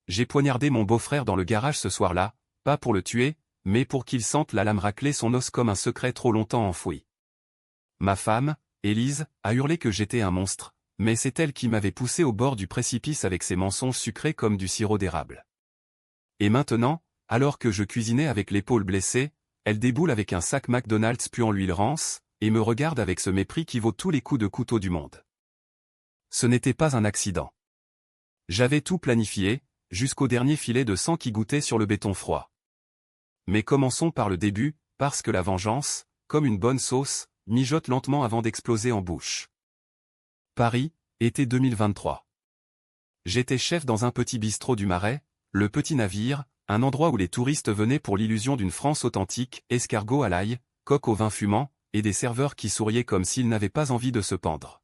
j'ai poignardé mon beau-frère dans le garage ce soir-là, pas pour le tuer, mais pour qu'il sente la lame racler son os comme un secret trop longtemps enfoui. Ma femme, Élise, a hurlé que j'étais un monstre, mais c'est elle qui m'avait poussé au bord du précipice avec ses mensonges sucrés comme du sirop d'érable. Et maintenant, alors que je cuisinais avec l'épaule blessée, elle déboule avec un sac McDonald's puant l'huile rance, et me regarde avec ce mépris qui vaut tous les coups de couteau du monde. Ce n'était pas un accident. J'avais tout planifié, jusqu'au dernier filet de sang qui goûtait sur le béton froid. Mais commençons par le début, parce que la vengeance, comme une bonne sauce, mijote lentement avant d'exploser en bouche. Paris, été 2023. J'étais chef dans un petit bistrot du Marais, le Petit Navire, un endroit où les touristes venaient pour l'illusion d'une France authentique, escargot à l'ail, coq au vin fumant, et des serveurs qui souriaient comme s'ils n'avaient pas envie de se pendre.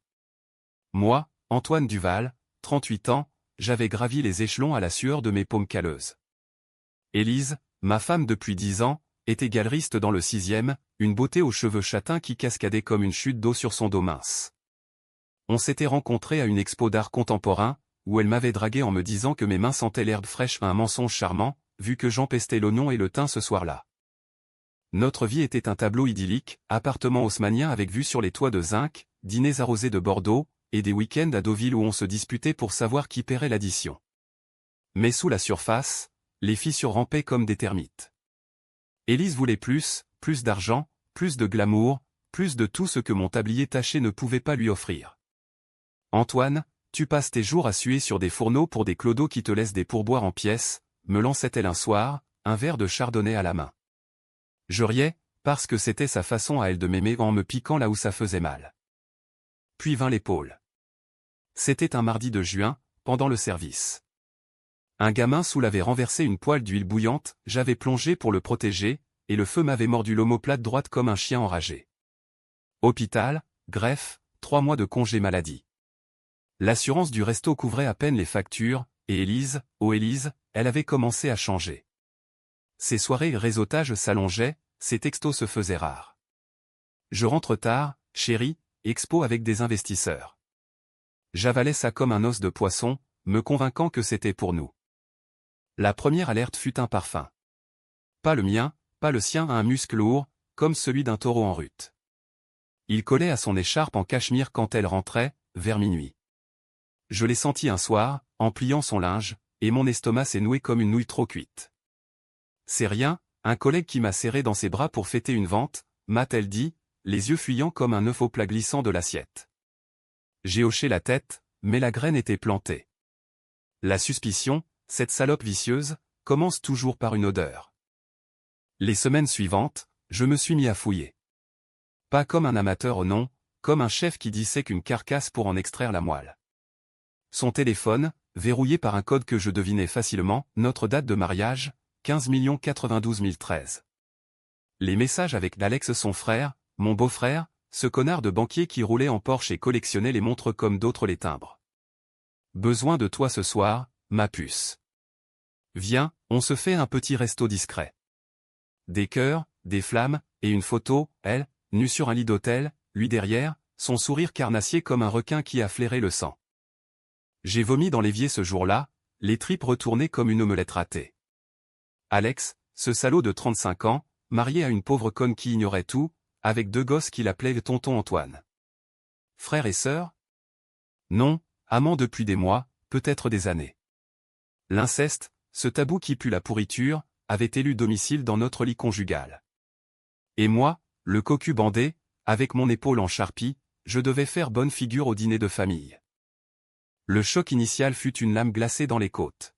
Moi, Antoine Duval, 38 ans, j'avais gravi les échelons à la sueur de mes paumes calleuses. Élise, ma femme depuis 10 ans, était galeriste dans le 6e, une beauté aux cheveux châtains qui cascadait comme une chute d'eau sur son dos mince. On s'était rencontrés à une expo d'art contemporain, où elle m'avait dragué en me disant que mes mains sentaient l'herbe fraîche, un mensonge charmant, vu que j'empestais l'oignon et le thym ce soir-là. Notre vie était un tableau idyllique, appartement haussmannien avec vue sur les toits de zinc, dîners arrosés de Bordeaux, et des week-ends à Deauville où on se disputait pour savoir qui paierait l'addition. Mais sous la surface, les fissures rampaient comme des termites. Élise voulait plus d'argent, plus de glamour, plus de tout ce que mon tablier taché ne pouvait pas lui offrir. Antoine, tu passes tes jours à suer sur des fourneaux pour des clodos qui te laissent des pourboires en pièces, me lançait-elle un soir, un verre de chardonnay à la main. Je riais, parce que c'était sa façon à elle de m'aimer en me piquant là où ça faisait mal. Puis vint l'épaule. C'était un mardi de juin, pendant le service. Un gamin sous l'avait renversé une poêle d'huile bouillante, j'avais plongé pour le protéger, et le feu m'avait mordu l'omoplate droite comme un chien enragé. Hôpital, greffe, 3 mois de congé maladie. L'assurance du resto couvrait à peine les factures, et Élise, oh Élise, elle avait commencé à changer. Ses soirées réseautage s'allongeaient, ses textos se faisaient rares. Je rentre tard, chérie, expo avec des investisseurs. J'avalais ça comme un os de poisson, me convainquant que c'était pour nous. La première alerte fut un parfum. Pas le mien, pas le sien, un muscle lourd, comme celui d'un taureau en rut. Il collait à son écharpe en cachemire quand elle rentrait, vers minuit. Je l'ai senti un soir, en pliant son linge, et mon estomac s'est noué comme une nouille trop cuite. C'est rien, un collègue qui m'a serré dans ses bras pour fêter une vente, m'a-t-elle dit, les yeux fuyants comme un œuf au plat glissant de l'assiette. J'ai hoché la tête, mais la graine était plantée. La suspicion, cette salope vicieuse, commence toujours par une odeur. Les semaines suivantes, je me suis mis à fouiller. Pas comme un amateur au non, comme un chef qui dissèque une carcasse pour en extraire la moelle. Son téléphone, verrouillé par un code que je devinais facilement, notre date de mariage, 15 92 013. Les messages avec Alex son frère, mon beau-frère, ce connard de banquier qui roulait en Porsche et collectionnait les montres comme d'autres les timbres. Besoin de toi ce soir, ma puce. Viens, on se fait un petit resto discret. Des cœurs, des flammes, et une photo, elle, nue sur un lit d'hôtel, lui derrière, son sourire carnassier comme un requin qui a flairé le sang. J'ai vomi dans l'évier ce jour-là, les tripes retournées comme une omelette ratée. Alex, ce salaud de 35 ans, marié à une pauvre conne qui ignorait tout, avec 2 gosses qu'il appelait tonton Antoine. Frère et sœur? Non, amants depuis des mois, peut-être des années. L'inceste, ce tabou qui pue la pourriture, avait élu domicile dans notre lit conjugal. Et moi, le cocu bandé, avec mon épaule en charpie, je devais faire bonne figure au dîner de famille. Le choc initial fut une lame glacée dans les côtes.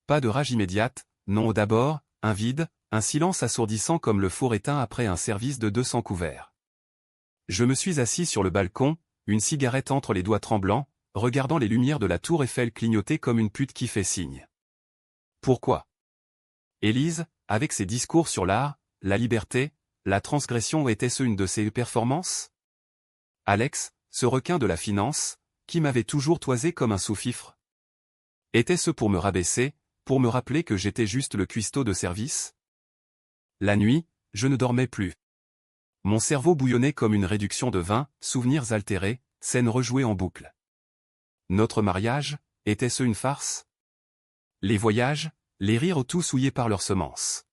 Pas de rage immédiate, non d'abord, un vide, un silence assourdissant comme le four éteint après un service de 200 couverts. Je me suis assis sur le balcon, une cigarette entre les doigts tremblants, regardant les lumières de la tour Eiffel clignoter comme une pute qui fait signe. Pourquoi? Élise, avec ses discours sur l'art, la liberté, la transgression, était-ce une de ses performances? Alex, ce requin de la finance, qui m'avait toujours toisé comme un sous-fifre? Était-ce pour me rabaisser, pour me rappeler que j'étais juste le cuistot de service? La nuit, je ne dormais plus. Mon cerveau bouillonnait comme une réduction de vin, souvenirs altérés, scènes rejouées en boucle. Notre mariage, était-ce une farce? Les voyages, les rires tout souillés par leurs semences.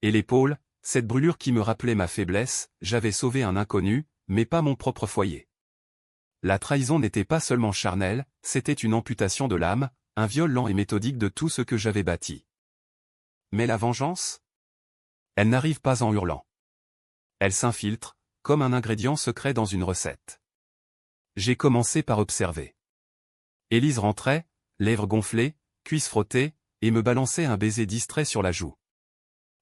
Et l'épaule, cette brûlure qui me rappelait ma faiblesse, j'avais sauvé un inconnu, mais pas mon propre foyer. La trahison n'était pas seulement charnelle, c'était une amputation de l'âme, un viol lent et méthodique de tout ce que j'avais bâti. Mais la vengeance? Elle n'arrive pas en hurlant. Elle s'infiltre, comme un ingrédient secret dans une recette. J'ai commencé par observer. Élise rentrait, lèvres gonflées, cuisses frottées, et me balançait un baiser distrait sur la joue.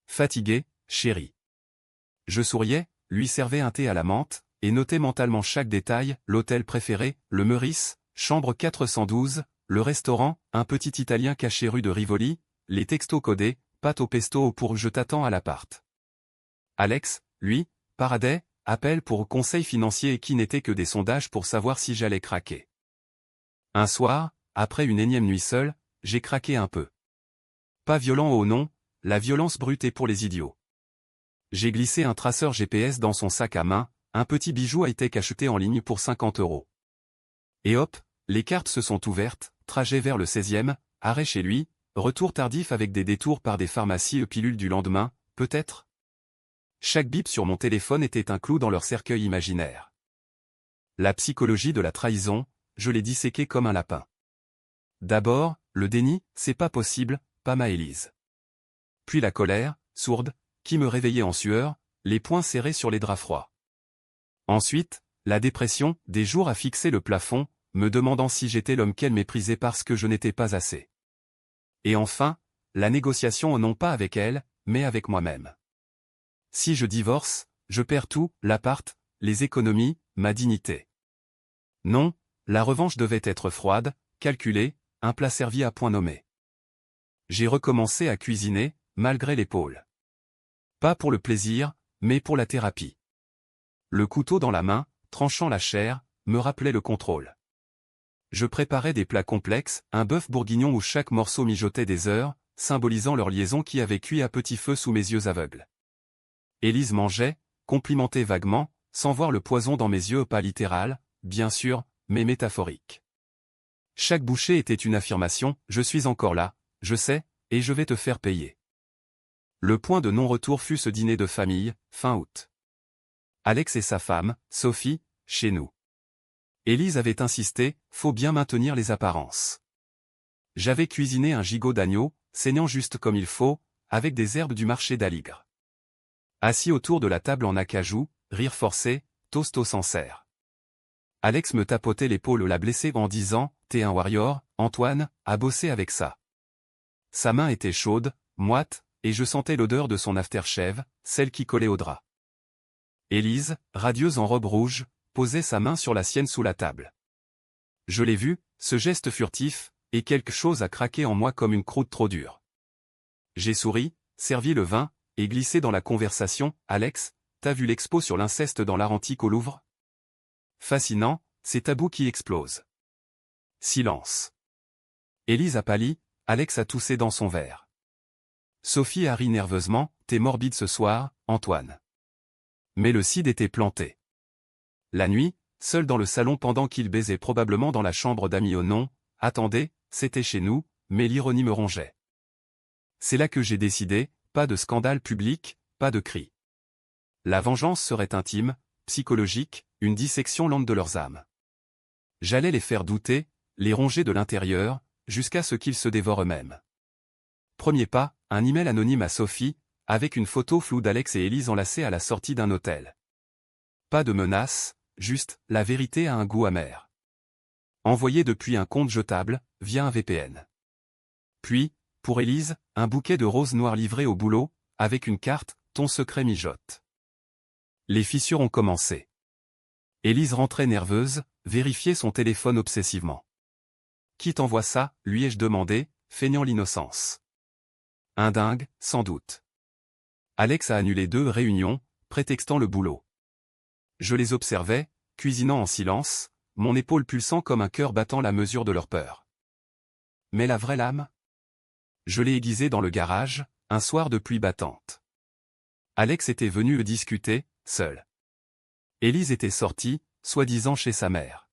Fatigué, chérie. Je souriais, lui servais un thé à la menthe, et notais mentalement chaque détail, l'hôtel préféré, le Meurice, chambre 412, le restaurant, un petit italien caché rue de Rivoli, les textos codés, pâte au pesto pour je t'attends à l'appart. Alex, lui, paradais, appel pour conseil financier qui n'était que des sondages pour savoir si j'allais craquer. Un soir, après une énième nuit seule, j'ai craqué un peu. Pas violent au non, la violence brute est pour les idiots. J'ai glissé un traceur GPS dans son sac à main, un petit bijou high-tech acheté en ligne pour 50 €. Et hop, les cartes se sont ouvertes, trajet vers le 16e, arrêt chez lui, retour tardif avec des détours par des pharmacies et pilules du lendemain, peut-être. Chaque bip sur mon téléphone était un clou dans leur cercueil imaginaire. La psychologie de la trahison, je l'ai disséquée comme un lapin. D'abord, le déni, c'est pas possible, pas ma Élise. Puis la colère, sourde, qui me réveillait en sueur, les poings serrés sur les draps froids. Ensuite, la dépression, des jours à fixer le plafond, me demandant si j'étais l'homme qu'elle méprisait parce que je n'étais pas assez. Et enfin, la négociation non pas avec elle, mais avec moi-même. Si je divorce, je perds tout, l'appart, les économies, ma dignité. Non, la revanche devait être froide, calculée, un plat servi à point nommé. J'ai recommencé à cuisiner, malgré l'épaule. Pas pour le plaisir, mais pour la thérapie. Le couteau dans la main, tranchant la chair, me rappelait le contrôle. Je préparais des plats complexes, un bœuf bourguignon où chaque morceau mijotait des heures, symbolisant leur liaison qui avait cuit à petit feu sous mes yeux aveugles. Élise mangeait, complimentait vaguement, sans voir le poison dans mes yeux, pas littéral, bien sûr, mais métaphorique. Chaque bouchée était une affirmation, je suis encore là, je sais, et je vais te faire payer. Le point de non-retour fut ce dîner de famille, fin août. Alex et sa femme, Sophie, chez nous. Élise avait insisté, faut bien maintenir les apparences. J'avais cuisiné un gigot d'agneau, saignant juste comme il faut, avec des herbes du marché d'Aligre. Assis autour de la table en acajou, rire forcé, toast au Sancerre. Alex me tapotait l'épaule la blessée en disant, t'es un warrior, Antoine, à bosser avec ça. Sa main était chaude, moite, et je sentais l'odeur de son aftershave, celle qui collait au drap. Élise, radieuse en robe rouge, posait sa main sur la sienne sous la table. Je l'ai vu, ce geste furtif, et quelque chose a craqué en moi comme une croûte trop dure. J'ai souri, servi le vin, et glissé dans la conversation, Alex, t'as vu l'expo sur l'inceste dans l'art antique au Louvre? Fascinant, c'est tabou qui explose. Silence. Élise a pâli, Alex a toussé dans son verre. Sophie a ri nerveusement, t'es morbide ce soir, Antoine. Mais le cid était planté. La nuit, seul dans le salon pendant qu'il baisait probablement dans la chambre d'amis au nom, attendez, c'était chez nous, mais l'ironie me rongeait. C'est là que j'ai décidé, pas de scandale public, pas de cris. La vengeance serait intime, psychologique, une dissection lente de leurs âmes. J'allais les faire douter, les ronger de l'intérieur, jusqu'à ce qu'ils se dévorent eux-mêmes. Premier pas, un email anonyme à Sophie, avec une photo floue d'Alex et Élise enlacés à la sortie d'un hôtel. Pas de menace, juste, la vérité a un goût amer. Envoyé depuis un compte jetable, via un VPN. Puis, pour Élise, un bouquet de roses noires livré au boulot, avec une carte, ton secret mijote. Les fissures ont commencé. Élise rentrait nerveuse, vérifiait son téléphone obsessivement. Qui t'envoie ça, lui ai-je demandé, feignant l'innocence. Un dingue, sans doute. Alex a annulé 2 réunions, prétextant le boulot. Je les observais, cuisinant en silence, mon épaule pulsant comme un cœur battant la mesure de leur peur. Mais la vraie lame? Je l'ai aiguisée dans le garage, un soir de pluie battante. Alex était venu le discuter, seul. Élise était sortie, soi-disant chez sa mère.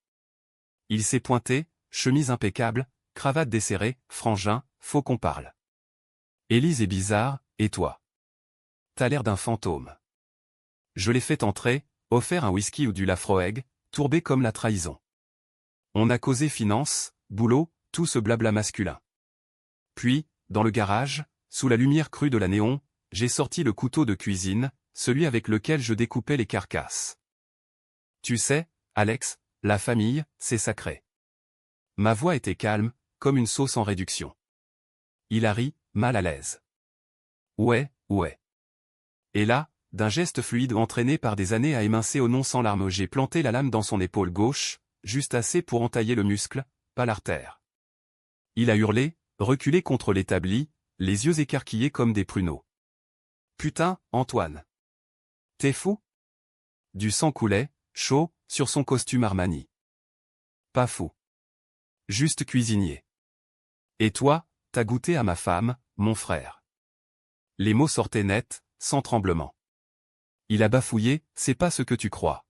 Il s'est pointé, chemise impeccable, cravate desserrée, frangin, faut qu'on parle. Élise est bizarre, et toi? T'as l'air d'un fantôme. Je l'ai fait entrer, offert un whisky ou du Lafroeg, tourbé comme la trahison. On a causé finance, boulot, tout ce blabla masculin. Puis, dans le garage, sous la lumière crue de la néon, j'ai sorti le couteau de cuisine, celui avec lequel je découpais les carcasses. Tu sais, Alex, la famille, c'est sacré. Ma voix était calme, comme une sauce en réduction. Il a ri, mal à l'aise. Ouais. Et là, d'un geste fluide entraîné par des années à émincer au non sans larmes, j'ai planté la lame dans son épaule gauche, juste assez pour entailler le muscle, pas l'artère. Il a hurlé, reculé contre l'établi, les yeux écarquillés comme des pruneaux. Putain, Antoine. T'es fou? Du sang coulait, chaud, sur son costume Armani. Pas fou. Juste cuisinier. Et toi, t'as goûté à ma femme, mon frère. Les mots sortaient nets, sans tremblement. Il a bafouillé, c'est pas ce que tu crois.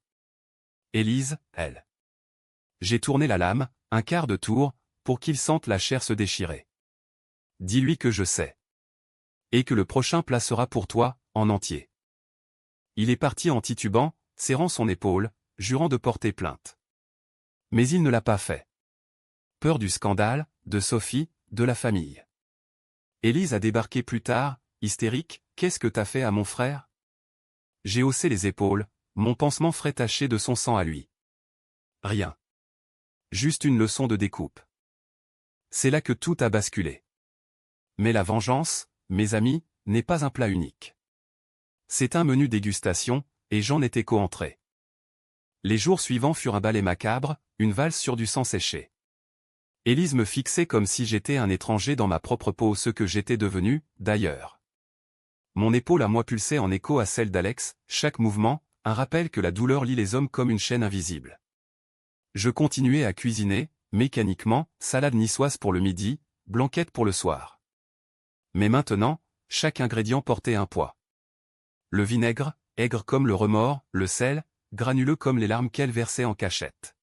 Élise, elle. J'ai tourné la lame, un quart de tour, pour qu'il sente la chair se déchirer. Dis-lui que je sais. Et que le prochain plat sera pour toi, en entier. Il est parti en titubant, serrant son épaule, jurant de porter plainte. Mais il ne l'a pas fait. Peur du scandale, de Sophie, de la famille. Élise a débarqué plus tard, hystérique, qu'est-ce que t'as fait à mon frère? J'ai haussé les épaules, mon pansement frais taché de son sang à lui. Rien. Juste une leçon de découpe. C'est là que tout a basculé. Mais la vengeance, mes amis, n'est pas un plat unique. C'est un menu dégustation, et j'en étais co-entré. Les jours suivants furent un ballet macabre, une valse sur du sang séché. Élise me fixait comme si j'étais un étranger dans ma propre peau, ce que j'étais devenu, d'ailleurs. Mon épaule à moi pulsait en écho à celle d'Alex, chaque mouvement, un rappel que la douleur lie les hommes comme une chaîne invisible. Je continuais à cuisiner, mécaniquement, salade niçoise pour le midi, blanquette pour le soir. Mais maintenant, chaque ingrédient portait un poids. Le vinaigre, aigre comme le remords, le sel, granuleux comme les larmes qu'elle versait en cachette.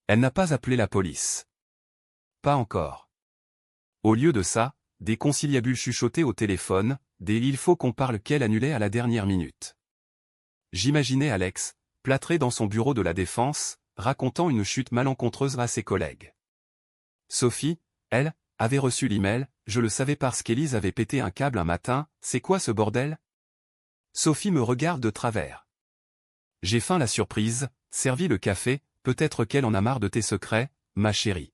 Elle n'a pas appelé la police. Pas encore. Au lieu de ça, des conciliabules chuchotés au téléphone, des « il faut qu'on parle » qu'elle annulait à la dernière minute. J'imaginais Alex, plâtré dans son bureau de la Défense, racontant une chute malencontreuse à ses collègues. Sophie, elle, avait reçu l'email, je le savais parce qu'Élise avait pété un câble un matin, c'est quoi ce bordel? Sophie me regarde de travers. J'ai feint la surprise, servi le café, peut-être qu'elle en a marre de tes secrets, ma chérie.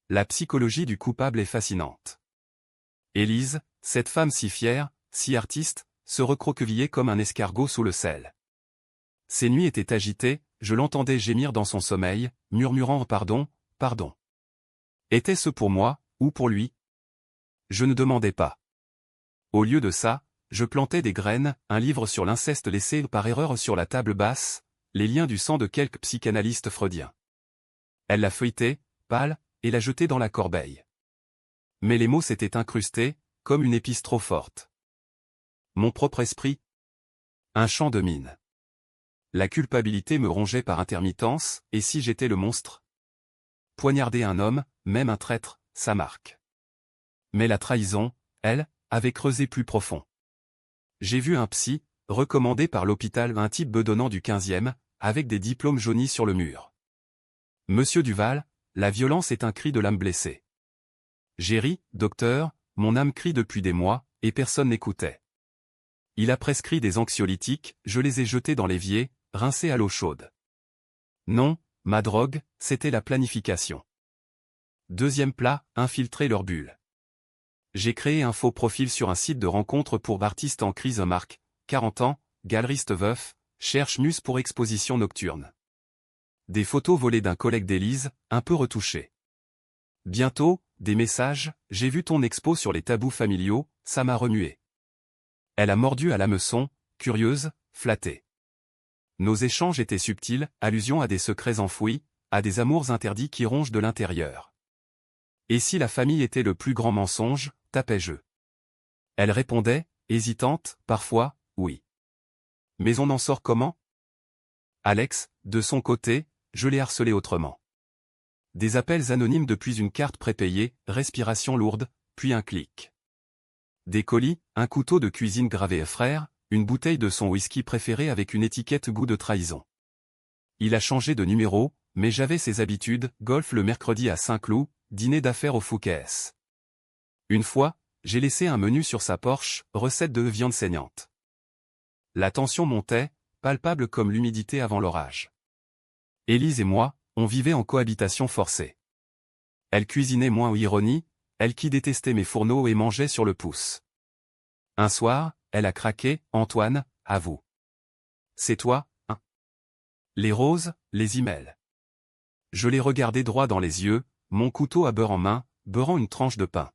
La psychologie du coupable est fascinante. Élise, cette femme si fière, si artiste, se recroquevillait comme un escargot sous le sel. Ses nuits étaient agitées, je l'entendais gémir dans son sommeil, murmurant « pardon, pardon ». Était-ce pour moi, ou pour lui? Je ne demandais pas. Au lieu de ça, je plantais des graines, un livre sur l'inceste laissé par erreur sur la table basse, les liens du sang de quelques psychanalystes freudiens. Elle l'a feuilleté, pâle, et l'a jeté dans la corbeille. Mais les mots s'étaient incrustés, comme une épice trop forte. Mon propre esprit. Un champ de mine. La culpabilité me rongeait par intermittence, et si j'étais le monstre? Poignarder un homme, même un traître, ça marque. Mais la trahison, elle, avait creusé plus profond. J'ai vu un psy, recommandé par l'hôpital, un type bedonnant du 15e, avec des diplômes jaunis sur le mur. Monsieur Duval, la violence est un cri de l'âme blessée. J'ai ri, docteur, mon âme crie depuis des mois, et personne n'écoutait. Il a prescrit des anxiolytiques, je les ai jetés dans l'évier, rincés à l'eau chaude. Non, ma drogue, c'était la planification. Deuxième plat, infiltrer leur bulle. J'ai créé un faux profil sur un site de rencontre pour artistes en crise. Marc, 40 ans, galeriste veuf, cherche muse pour exposition nocturne. Des photos volées d'un collègue d'Élise, un peu retouchées. Bientôt, des messages, j'ai vu ton expo sur les tabous familiaux, ça m'a remué. Elle a mordu à l'hameçon, curieuse, flattée. Nos échanges étaient subtils, allusions à des secrets enfouis, à des amours interdits qui rongent de l'intérieur. Et si la famille était le plus grand mensonge, tapais-je. Elle répondait, hésitante, parfois, oui. Mais on en sort comment? Alex, de son côté, je l'ai harcelé autrement. des appels anonymes depuis une carte prépayée, respiration lourde, puis un clic. Des colis, un couteau de cuisine gravé frère, une bouteille de son whisky préféré avec une étiquette goût de trahison. Il a changé de numéro, mais j'avais ses habitudes, golf le mercredi à Saint-Cloud, dîner d'affaires au Fouquet's. Une fois, j'ai laissé un menu sur sa Porsche, recette de viande saignante. La tension montait, palpable comme l'humidité avant l'orage. Élise et moi, on vivait en cohabitation forcée. Elle cuisinait moins ironie, elle qui détestait mes fourneaux et mangeait sur le pouce. Un soir, elle a craqué, Antoine, à vous. C'est toi, hein? Les roses, les emails. Je l'ai regardé droit dans les yeux, mon couteau à beurre en main, beurrant une tranche de pain.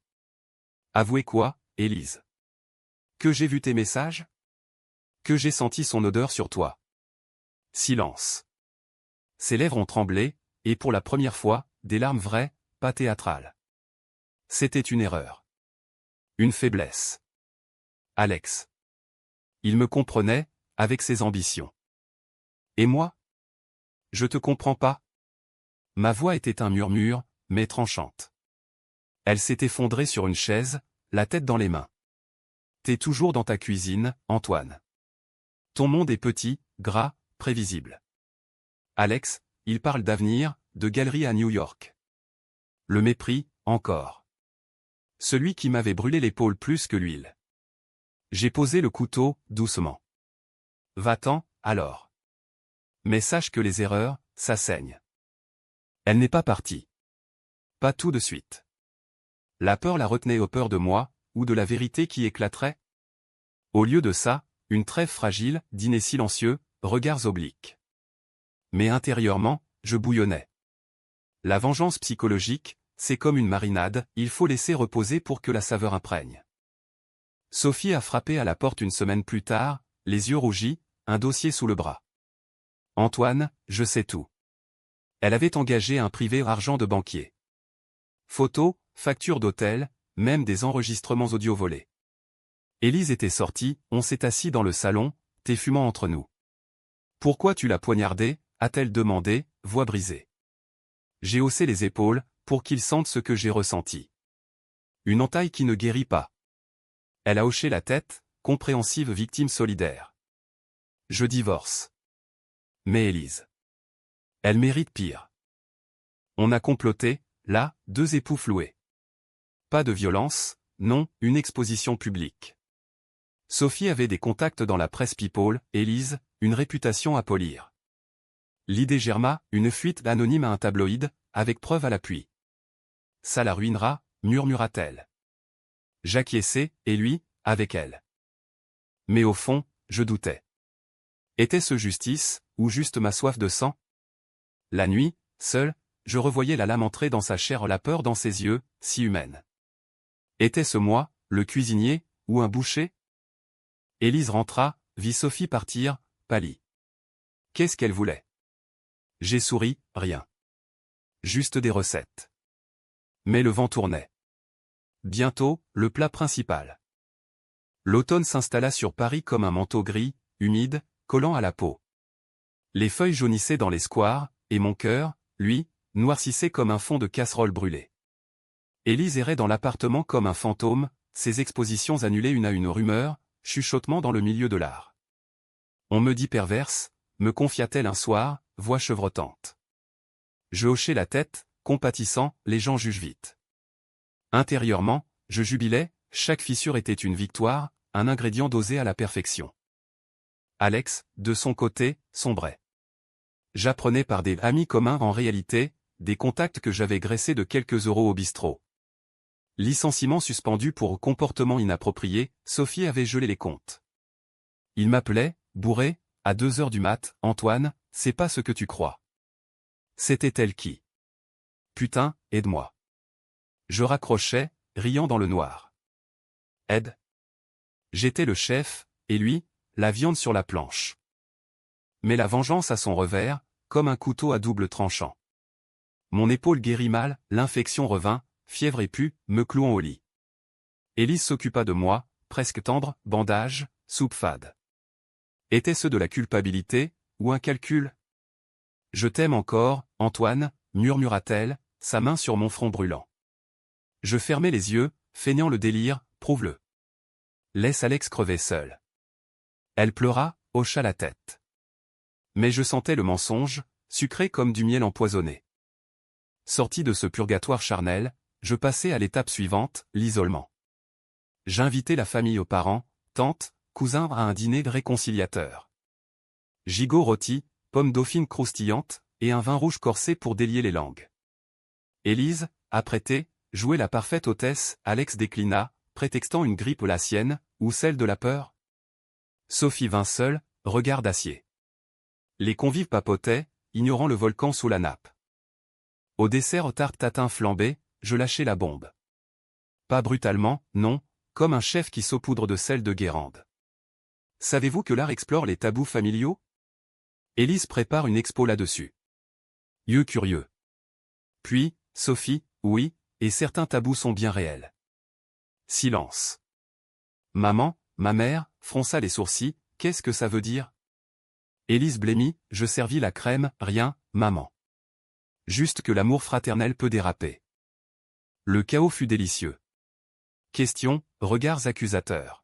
Avouez quoi, Élise? Que j'ai vu tes messages? Que j'ai senti son odeur sur toi. Silence. Ses lèvres ont tremblé, et pour la première fois, des larmes vraies, pas théâtrales. C'était une erreur. Une faiblesse. Alex. Il me comprenait, avec ses ambitions. Et moi? Je te comprends pas. Ma voix était un murmure, mais tranchante. Elle s'est effondrée sur une chaise, la tête dans les mains. T'es toujours dans ta cuisine, Antoine. Ton monde est petit, gras, prévisible. Alex, il parle d'avenir, de galeries à New York. Le mépris, encore. Celui qui m'avait brûlé l'épaule plus que l'huile. J'ai posé le couteau, doucement. Va-t'en, alors. Mais sache que les erreurs, ça saigne. Elle n'est pas partie. Pas tout de suite. La peur la retenait aux peurs de moi, ou de la vérité qui éclaterait. Au lieu de ça, une trêve fragile, dîner silencieux, regards obliques. Mais intérieurement, je bouillonnais. La vengeance psychologique, c'est comme une marinade, il faut laisser reposer pour que la saveur imprègne. Sophie a frappé à la porte une semaine plus tard, les yeux rougis, un dossier sous le bras. Antoine, je sais tout. Elle avait engagé un privé argent de banquier. Photos, factures d'hôtel, même des enregistrements audio volés. Élise était sortie, on s'est assis dans le salon, thé fumant entre nous. Pourquoi tu l'as poignardé, a-t-elle demandé, voix brisée. J'ai haussé les épaules, pour qu'il sente ce que j'ai ressenti. Une entaille qui ne guérit pas. Elle a hoché la tête, compréhensive victime solidaire. Je divorce. Mais Élise. Elle mérite pire. On a comploté, là, deux époux floués. Pas de violence, non, une exposition publique. Sophie avait des contacts dans la presse people, Élise, une réputation à polir. L'idée germa, une fuite anonyme à un tabloïd, avec preuve à l'appui. Ça la ruinera, murmura-t-elle. J'acquiesçai, et lui, avec elle. Mais au fond, je doutais. Était-ce justice, ou juste ma soif de sang? La nuit, seul, je revoyais la lame entrer dans sa chair, la peur dans ses yeux, si humaine. Était-ce moi, le cuisinier, ou un boucher? Élise rentra, vit Sophie partir, pâlit. Qu'est-ce qu'elle voulait? J'ai souri, rien. Juste des recettes. Mais le vent tournait. Bientôt, le plat principal. L'automne s'installa sur Paris comme un manteau gris, humide, collant à la peau. Les feuilles jaunissaient dans les squares, et mon cœur, lui, noircissait comme un fond de casserole brûlée. Élise errait dans l'appartement comme un fantôme, ses expositions annulées une à une, rumeurs, chuchotements dans le milieu de l'art. On me dit perverse, me confia-t-elle un soir, voix chevrotante. Je hochai la tête, compatissant, les gens jugent vite. Intérieurement, je jubilais, chaque fissure était une victoire, un ingrédient dosé à la perfection. Alex, de son côté, sombrait. J'apprenais par des amis communs en réalité, des contacts que j'avais graissés de quelques euros au bistrot. Licenciement suspendu pour comportement inapproprié, Sophie avait gelé les comptes. Il m'appelait, bourré, à 2 heures du mat, Antoine, c'est pas ce que tu crois. C'était elle qui. Putain, aide-moi. Je raccrochais, riant dans le noir. Aide. J'étais le chef, et lui, la viande sur la planche. Mais la vengeance a son revers, comme un couteau à double tranchant. Mon épaule guérit mal, l'infection revint, fièvre et pu, me clouant au lit. Élise s'occupa de moi, presque tendre, bandage, soupe fade. Était-ce de la culpabilité, ou un calcul? Je t'aime encore, Antoine, murmura-t-elle, sa main sur mon front brûlant. Je fermai les yeux, feignant le délire, prouve-le. Laisse Alex crever seul. Elle pleura, hocha la tête. Mais je sentais le mensonge, sucré comme du miel empoisonné. Sorti de ce purgatoire charnel, je passai à l'étape suivante, l'isolement. J'invitai la famille aux parents, tantes, cousins à un dîner réconciliateur. Gigot rôti, pommes dauphines croustillantes, et un vin rouge corsé pour délier les langues. Élise, apprêtée, jouait la parfaite hôtesse, Alex déclina, prétextant une grippe la sienne, ou celle de la peur. Sophie vint seule, regard d'acier. Les convives papotaient, ignorant le volcan sous la nappe. Au dessert tarte tatin flambé, je lâchai la bombe. Pas brutalement, non, comme un chef qui saupoudre de sel de Guérande. Savez-vous que l'art explore les tabous familiaux? Élise prépare une expo là-dessus. Yeux curieux. Puis, Sophie, oui, et certains tabous sont bien réels. Silence. Maman, ma mère, fronça les sourcils, qu'est-ce que ça veut dire? Élise blêmit, je servis la crème, rien, maman. Juste que l'amour fraternel peut déraper. Le chaos fut délicieux. Questions, regards accusateurs.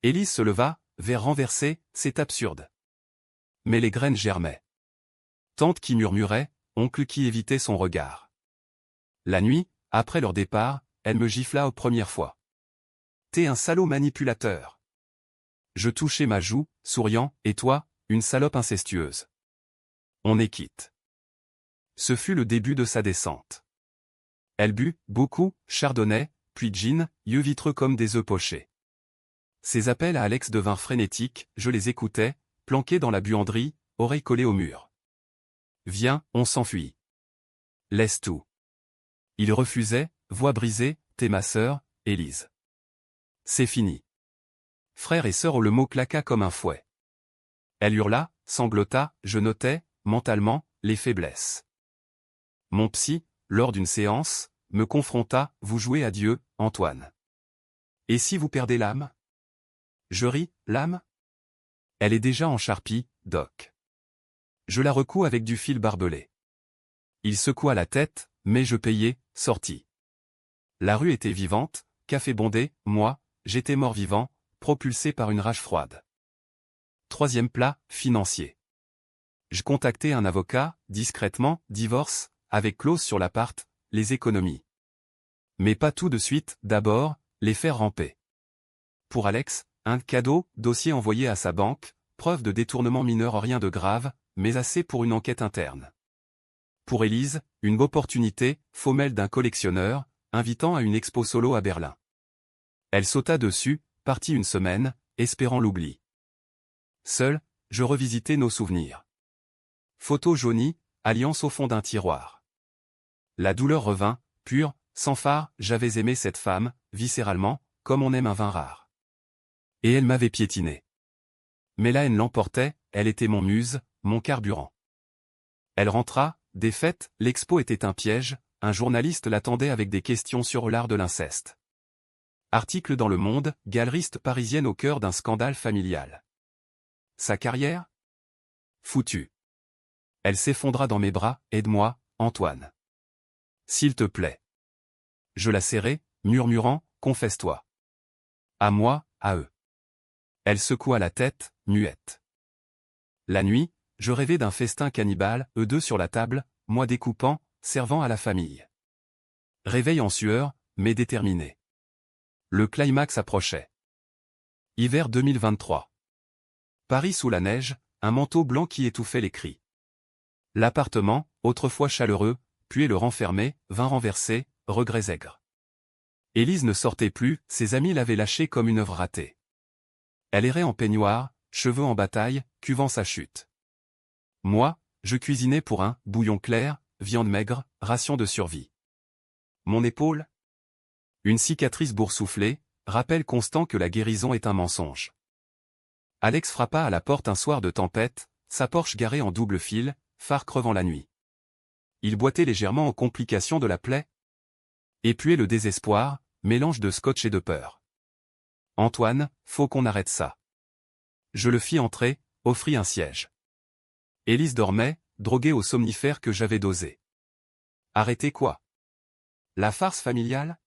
Élise se leva, verre renversé, c'est absurde. Mais les graines germaient. Tante qui murmurait, oncle qui évitait son regard. La nuit, après leur départ, elle me gifla aux premières fois. T'es un salaud manipulateur. Je touchai ma joue, souriant, et toi, une salope incestueuse. On est quitte. Ce fut le début de sa descente. Elle but, beaucoup, chardonnay, puis gin, yeux vitreux comme des œufs pochés. Ses appels à Alex devinrent frénétiques, je les écoutais, planqués dans la buanderie, oreilles collées au mur. Viens, on s'enfuit. Laisse tout. Il refusait, voix brisée, t'es ma sœur, Élise. C'est fini. Frère et sœur, le mot claqua comme un fouet. Elle hurla, sanglota, je notais, mentalement, les faiblesses. Mon psy, lors d'une séance, me confronta, vous jouez à Dieu, Antoine. Et si vous perdez l'âme? Je ris, l'âme? Elle est déjà en charpie, doc. Je la recous avec du fil barbelé. Il secoua la tête, mais je payai, sortis. La rue était vivante, café bondé, moi, j'étais mort-vivant, propulsé par une rage froide. Troisième plat, financier. Je contactai un avocat, discrètement, divorce, avec clause sur l'appart, les économies. Mais pas tout de suite, d'abord, les faire ramper. Pour Alex, un cadeau, dossier envoyé à sa banque, preuve de détournement mineur, rien de grave, mais assez pour une enquête interne. Pour Élise, une opportunité, faux mail d'un collectionneur, invitant à une expo solo à Berlin. Elle sauta dessus, partit une semaine, espérant l'oubli. Seul, je revisitais nos souvenirs. Photo jaunie, alliance au fond d'un tiroir. La douleur revint, pure, sans phare, j'avais aimé cette femme, viscéralement, comme on aime un vin rare. Et elle m'avait piétiné. Mais la haine l'emportait, elle était mon muse, mon carburant. Elle rentra, défaite, l'expo était un piège, un journaliste l'attendait avec des questions sur l'art de l'inceste. Article dans Le Monde, galeriste parisienne au cœur d'un scandale familial. Sa carrière? Foutue. Elle s'effondra dans mes bras, aide-moi, Antoine. S'il te plaît. Je la serrai, murmurant, confesse-toi. À moi, à eux. Elle secoua la tête, muette. La nuit, je rêvais d'un festin cannibale, eux deux sur la table, moi découpant, servant à la famille. Réveil en sueur, mais déterminé. Le climax approchait. Hiver 2023. Paris sous la neige, un manteau blanc qui étouffait les cris. L'appartement, autrefois chaleureux, puis le renfermé, vin renversé, regrets aigres. Élise ne sortait plus, ses amis l'avaient lâchée comme une œuvre ratée. Elle errait en peignoir, cheveux en bataille, cuvant sa chute. Moi, je cuisinais pour un bouillon clair, viande maigre, ration de survie. Mon épaule? Une cicatrice boursouflée, rappel constant que la guérison est un mensonge. Alex frappa à la porte un soir de tempête, sa Porsche garée en double fil, phare crevant la nuit. Il boitait légèrement aux complications de la plaie. Et puis le désespoir, mélange de scotch et de peur. Antoine, faut qu'on arrête ça. Je le fis entrer, offris un siège. Élise dormait, droguée au somnifère que j'avais dosé. Arrêtez quoi? La farce familiale?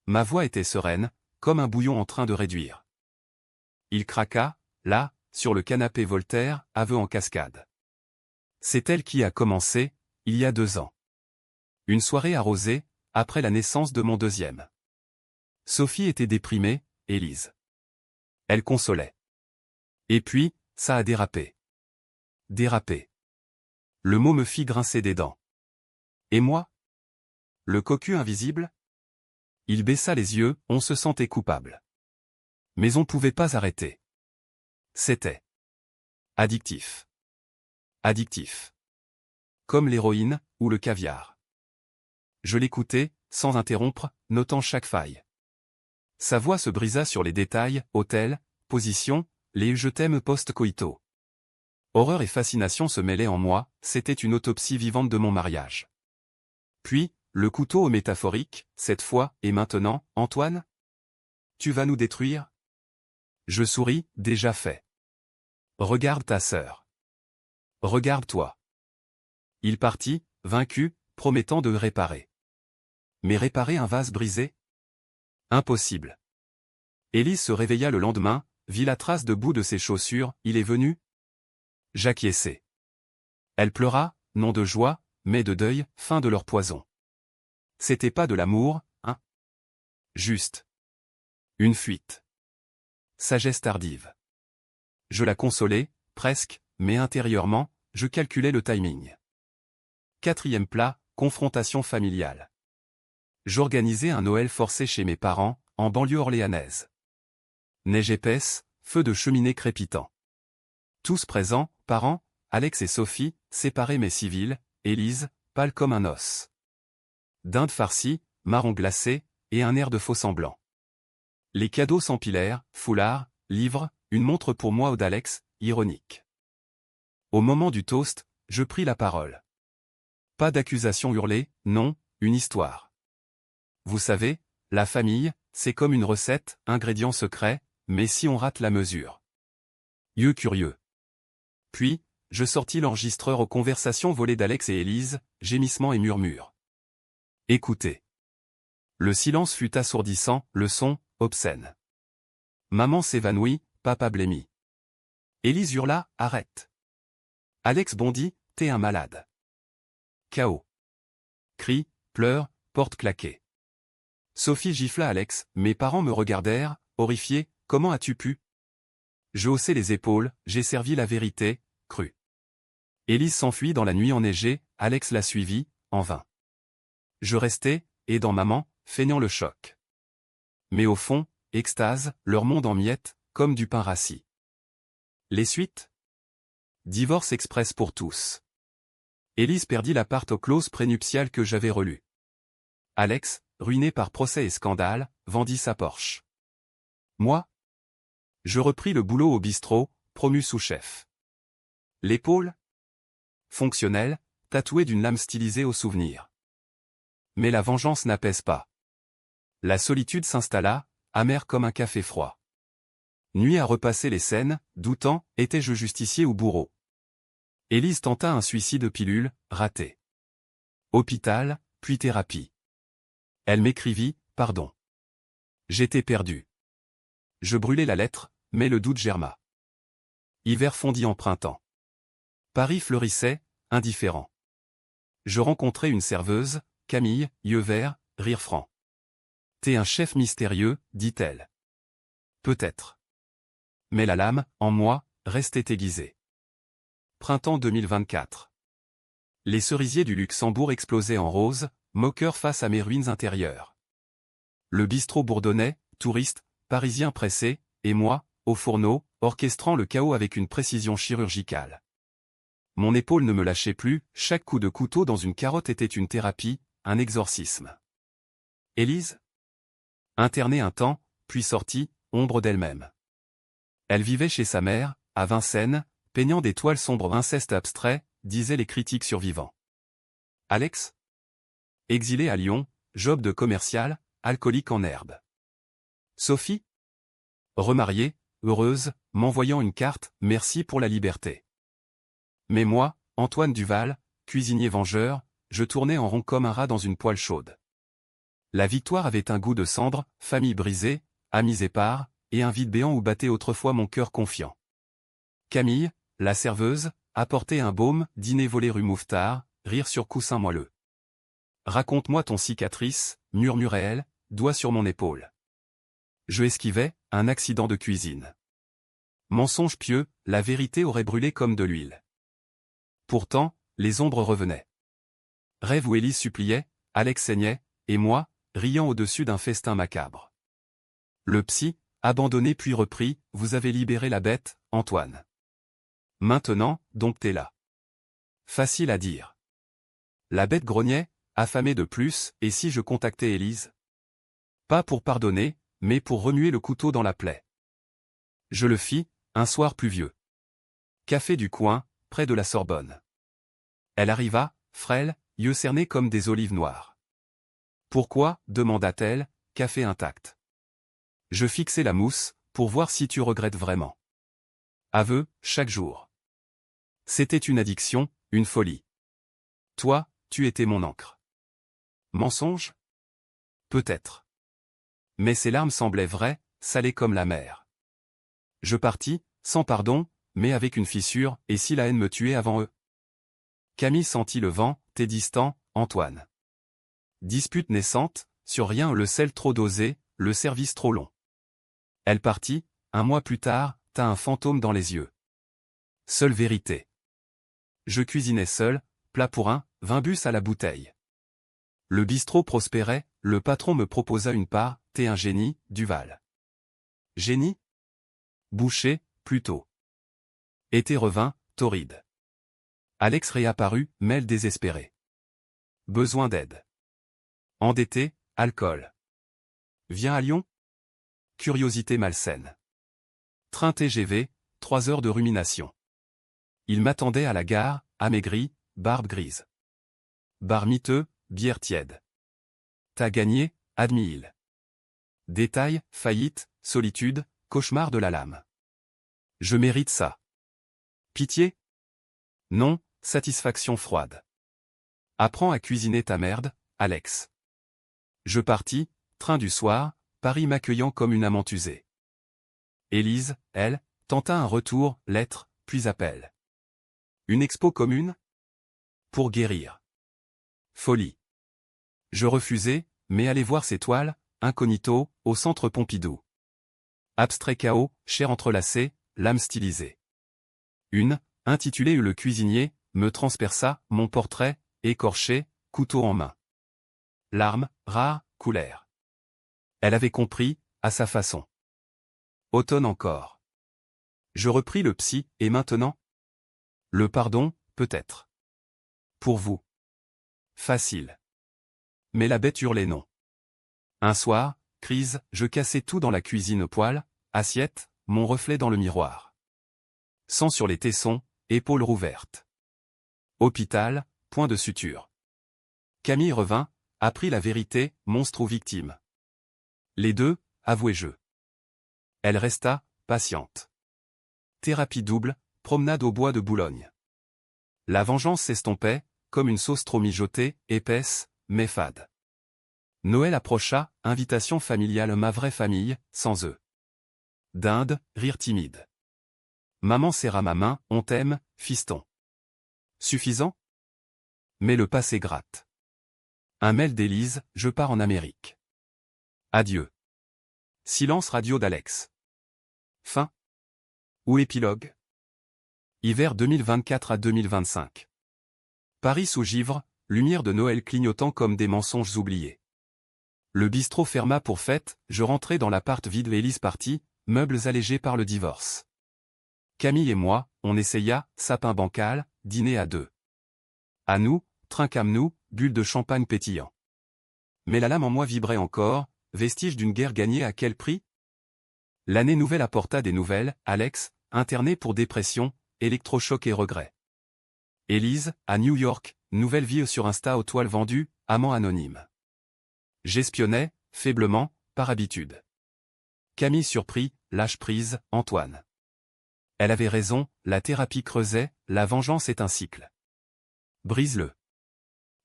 Ma voix était sereine, comme un bouillon en train de réduire. Il craqua, là, sur le canapé Voltaire, aveu en cascade. C'est elle qui a commencé, il y a 2 ans. Une soirée arrosée, après la naissance de mon deuxième. Sophie était déprimée, Élise. Elle consolait. Et puis, ça a dérapé. Dérapé. Le mot me fit grincer des dents. Et moi? Le cocu invisible? Il baissa les yeux, on se sentait coupable. Mais on ne pouvait pas arrêter. C'était addictif. Addictif. Comme l'héroïne, ou le caviar. Je l'écoutais, sans interrompre, notant chaque faille. Sa voix se brisa sur les détails, hôtel, position, les je t'aime post-coïto. Horreur et fascination se mêlaient en moi, c'était une autopsie vivante de mon mariage. Puis, le couteau au métaphorique, cette fois, et maintenant, Antoine? Tu vas nous détruire? Je souris, déjà fait. Regarde ta sœur. Regarde-toi. Il partit, vaincu, promettant de réparer. Mais réparer un vase brisé? Impossible. Élise se réveilla le lendemain, vit la trace de bout de ses chaussures, il est venu? J'acquiesçai. Elle pleura, non de joie, mais de deuil, fin de leur poison. C'était pas de l'amour, hein? Juste. Une fuite. Sagesse tardive. Je la consolais, presque, mais intérieurement, je calculais le timing. 4e plat, confrontation familiale. J'organisais un Noël forcé chez mes parents, en banlieue orléanaise. Neige épaisse, feu de cheminée crépitant. Tous présents, parents, Alex et Sophie, séparés mais civils, Élise, pâle comme un os. Dinde farcie, marron glacé, et un air de faux semblant. Les cadeaux s'empilèrent, foulard, livre, une montre pour moi ou d'Alex, ironique. Au moment du toast, je pris la parole. Pas d'accusation hurlée, non, une histoire. Vous savez, la famille, c'est comme une recette, ingrédient secret, mais si on rate la mesure. Yeux curieux. Puis, je sortis l'enregistreur aux conversations volées d'Alex et Élise, gémissements et murmures. Écoutez. Le silence fut assourdissant, le son, obscène. Maman s'évanouit, papa blêmit. Élise hurla, arrête. Alex bondit, t'es un malade. Chaos. Cris, pleurs, porte claquée. Sophie gifla Alex, mes parents me regardèrent, horrifiés, comment as-tu pu? Je haussai les épaules, j'ai servi la vérité, crue. Élise s'enfuit dans la nuit enneigée, Alex la suivit, en vain. Je restai, aidant maman, feignant le choc. Mais au fond, extase, leur monde en miettes, comme du pain rassis. Les suites? Divorce express pour tous. Élise perdit l'appart aux clauses prénuptiales que j'avais relu. Alex, ruiné par procès et scandale, vendit sa Porsche. Moi? Je repris le boulot au bistrot, promu sous-chef. L'épaule? Fonctionnelle, tatouée d'une lame stylisée au souvenir. Mais la vengeance n'apaise pas. La solitude s'installa, amère comme un café froid. Nuit à repasser les scènes, doutant, étais-je justicier ou bourreau? Élise tenta un suicide pilule, raté. Hôpital, puis thérapie. Elle m'écrivit, pardon. J'étais perdu. Je brûlai la lettre, mais le doute germa. Hiver fondit en printemps. Paris fleurissait, indifférent. Je rencontrai une serveuse, Camille, yeux verts, rire franc. T'es un chef mystérieux, dit-elle. Peut-être. Mais la lame, en moi, restait aiguisée. Printemps 2024. Les cerisiers du Luxembourg explosaient en rose, moqueurs face à mes ruines intérieures. Le bistrot bourdonnait, touristes, parisiens pressés, et moi, au fourneau, orchestrant le chaos avec une précision chirurgicale. Mon épaule ne me lâchait plus, chaque coup de couteau dans une carotte était une thérapie, un exorcisme. Élise? Internée un temps, puis sortie, ombre d'elle-même. Elle vivait chez sa mère, à Vincennes, peignant des toiles sombres inceste abstrait, disaient les critiques survivants. Alex? Exilé à Lyon, job de commercial, alcoolique en herbe. Sophie? Remariée, heureuse, m'envoyant une carte, merci pour la liberté. Mais moi, Antoine Duval, cuisinier vengeur, je tournais en rond comme un rat dans une poêle chaude. La victoire avait un goût de cendre, famille brisée, amis épars, et un vide béant où battait autrefois mon cœur confiant. Camille, la serveuse, apportait un baume, dîner volé rue Mouffetard, rire sur coussin moelleux. Raconte-moi ton cicatrice, murmurait-elle, doigt sur mon épaule. Je esquivais, un accident de cuisine. Mensonge pieux, la vérité aurait brûlé comme de l'huile. Pourtant, les ombres revenaient. Rêve où Élise suppliait, Alex saignait, et moi, riant au-dessus d'un festin macabre. Le psy, abandonné puis repris, vous avez libéré la bête, Antoine. Maintenant, donc t'es là. Facile à dire. La bête grognait, affamée de plus, et si je contactais Élise? Pas pour pardonner, mais pour remuer le couteau dans la plaie. Je le fis, un soir pluvieux. Café du coin, près de la Sorbonne. Elle arriva, frêle, yeux cernés comme des olives noires. Pourquoi, demanda-t-elle, café intact. Je fixai la mousse, pour voir si tu regrettes vraiment. Aveu, chaque jour. C'était une addiction, une folie. Toi, tu étais mon encre. Mensonge? Peut-être. Mais ses larmes semblaient vraies, salées comme la mer. Je partis, sans pardon, mais avec une fissure, et si la haine me tuait avant eux? Camille sentit le vent, t'es distant, Antoine. Dispute naissante, sur rien le sel trop dosé, le service trop long. Elle partit, un mois plus tard, t'as un fantôme dans les yeux. Seule vérité. Je cuisinais seul, plat pour un, 20 bus à la bouteille. Le bistrot prospérait, le patron me proposa une part, t'es un génie, Duval. Génie? Boucher, plutôt. Été revint, torride. Alex réapparut, mêle désespéré. Besoin d'aide. Endetté, alcool. Viens à Lyon? Curiosité malsaine. Train TGV, 3 heures de rumination. Il m'attendait à la gare, amaigri, barbe grise. Bar miteux, bière tiède. T'as gagné, admis-il. Détail, faillite, solitude, cauchemar de la lame. Je mérite ça. Pitié? Non, satisfaction froide. Apprends à cuisiner ta merde, Alex. Je partis, train du soir, Paris m'accueillant comme une amante usée. Élise, elle, tenta un retour, lettre, puis appel. Une expo commune? Pour guérir. Folie. Je refusai, mais allai voir ses toiles, incognito, au centre Pompidou. Abstrait chaos, chair entrelacée, l'âme stylisée. Une, intitulée Le cuisinier, me transperça, mon portrait, écorché, couteau en main. Larmes, rares, coulèrent. Elle avait compris, à sa façon. Automne encore. Je repris le psy, et maintenant? Le pardon, peut-être. Pour vous. Facile. Mais la bête hurlait non. Un soir, crise, je cassai tout dans la cuisine poêle, assiette, mon reflet dans le miroir. Sang sur les tessons, épaules rouvertes. Hôpital, point de suture. Camille revint, apprit la vérité, monstre ou victime. Les deux, avouai-je. Elle resta, patiente. Thérapie double, promenade au bois de Boulogne. La vengeance s'estompait, comme une sauce trop mijotée, épaisse, mais fade. Noël approcha, invitation familiale ma vraie famille, sans eux. Dinde, rire timide. Maman serra ma main, on t'aime, fiston. Suffisant? Mais le passé gratte. Un mail d'Élise, je pars en Amérique. Adieu. Silence radio d'Alex. Fin. Ou épilogue? Hiver 2024 à 2025. Paris sous givre, lumière de Noël clignotant comme des mensonges oubliés. Le bistrot ferma pour fête, je rentrai dans l'appart vide Élise partie, meubles allégés par le divorce. Camille et moi, on essaya, sapin bancal, dîner à deux. À nous, trinquâmes-nous, bulles de champagne pétillant. Mais la lame en moi vibrait encore, vestige d'une guerre gagnée à quel prix? L'année nouvelle apporta des nouvelles, Alex, interné pour dépression, électrochoc et regret. Élise, à New York, nouvelle vie sur Insta aux toiles vendues, amant anonyme. J'espionnais, faiblement, par habitude. Camille surpris, lâche prise, Antoine. Elle avait raison, la thérapie creusait, la vengeance est un cycle. Brise-le.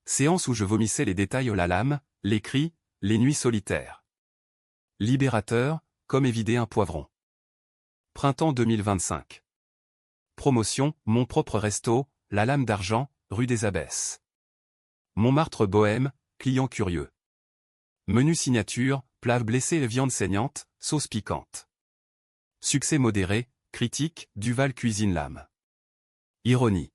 Séance où je vomissais les détails la lame, les cris, les nuits solitaires. Libérateur, comme évider un poivron. Printemps 2025. Promotion, mon propre resto, la lame d'argent, rue des Abbesses. Montmartre Bohème, client curieux. Menu signature, plat blessé et viande saignante, sauce piquante. Succès modéré, critique, Duval cuisine l'âme. Ironie.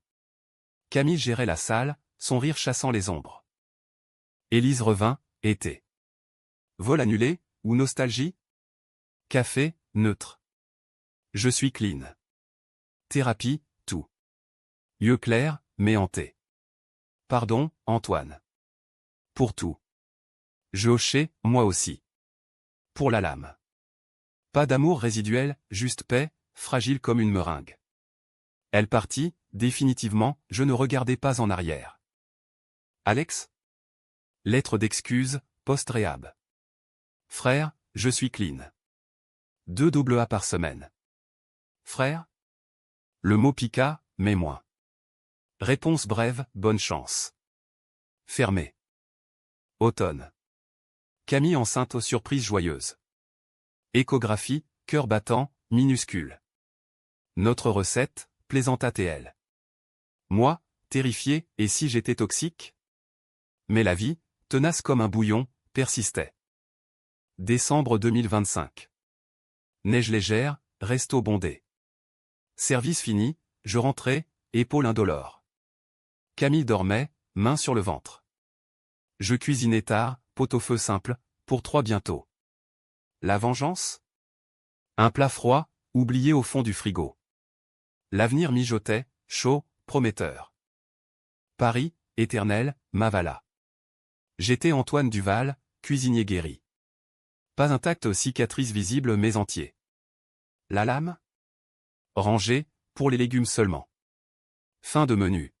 Camille gérait la salle, son rire chassant les ombres. Élise revint, été. Vol annulé, ou nostalgie? Café, neutre. Je suis clean. Thérapie, tout. Yeux clairs, mais hantés. Pardon, Antoine. Pour tout. Je hochais, moi aussi. Pour la lame. Pas d'amour résiduel, juste paix, fragile comme une meringue. Elle partit, définitivement, je ne regardais pas en arrière. Alex? Lettre d'excuse, post-réhab. Frère, je suis clean. 2 AA par semaine. Frère? Le mot piqua, mais moins. Réponse brève, bonne chance. Fermé. Automne. Camille enceinte aux surprises joyeuses. Échographie, cœur battant, minuscule. Notre recette, plaisanta-t-elle. Moi, terrifié, et si j'étais toxique? Mais la vie, tenace comme un bouillon, persistait. Décembre 2025. Neige légère, resto bondé. Service fini, je rentrais, épaule indolore. Camille dormait, main sur le ventre. Je cuisinais tard, pot-au-feu simple, pour 3 bientôt. La vengeance? Un plat froid, oublié au fond du frigo. L'avenir mijotait, chaud, prometteur. Paris, éternel, m'avala. J'étais Antoine Duval, cuisinier guéri. Pas intact, cicatrice visible mais entier. La lame? Rangée, pour les légumes seulement. Fin de menu.